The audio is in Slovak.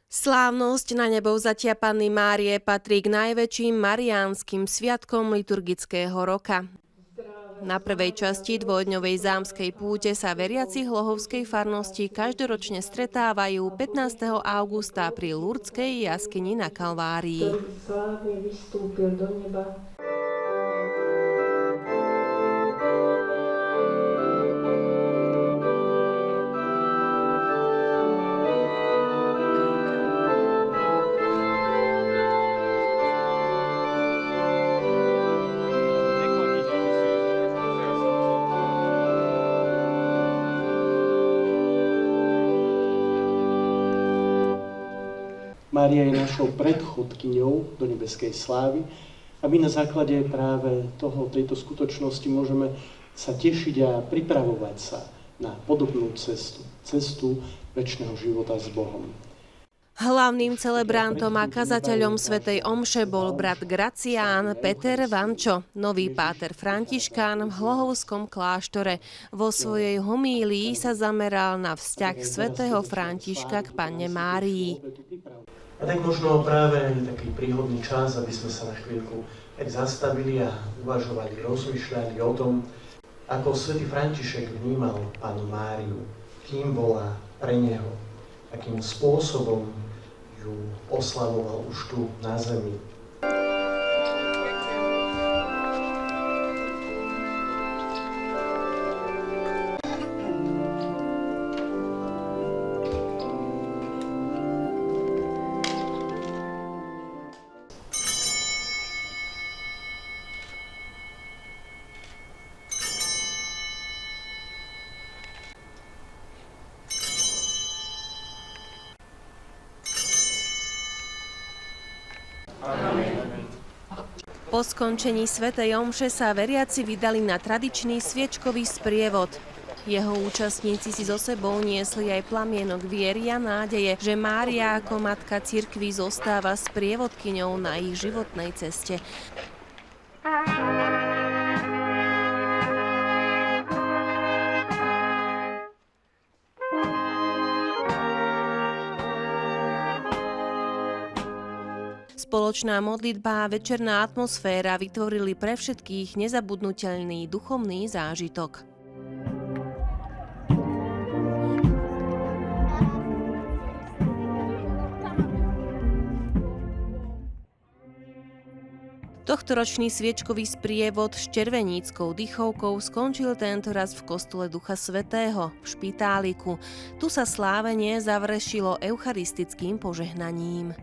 Slávnosť na nebovzatia Panny Márie patrí k najväčším mariánskym sviatkom liturgického roka. Na prvej časti dvojdňovej zámskej púte sa veriaci Hlohovskej farnosti každoročne stretávajú 15. augusta pri Lurdskej jaskyni na Kalvárii. Ktorý slávne vystúpil do neba. Mária je našou predchodkyňou do nebeskej slávy a my na základe práve tejto skutočnosti môžeme sa tešiť a pripravovať sa na podobnú cestu večného života s Bohom. Hlavným celebrantom a kazateľom svätej omše bol brat Gracián Peter Vančo, nový páter františkán v Hlohovskom kláštore. Vo svojej homílii sa zameral na vzťah svätého Františka k Panne Márii. A tak možno práve taký príhodný čas, aby sme sa na chvíľku tak zastavili a uvažovali, rozmýšľali o tom, ako svätý František vnímal Pannu Máriu, kým bola pre neho, akým spôsobom ju oslavoval už tu na zemi. Po skončení svätej omše sa veriaci vydali na tradičný sviečkový sprievod. Jeho účastníci si so sebou niesli aj plamienok viery a nádeje, že Mária ako matka cirkvi zostáva sprievodkyňou na ich životnej ceste. Spoločná modlitba a večerná atmosféra vytvorili pre všetkých nezabudnuteľný duchovný zážitok. Tohtoročný sviečkový sprievod s červeníckou dychovkou skončil tentoraz v kostole Ducha Svätého v Špitáliku. Tu sa slávenie završilo eucharistickým požehnaním.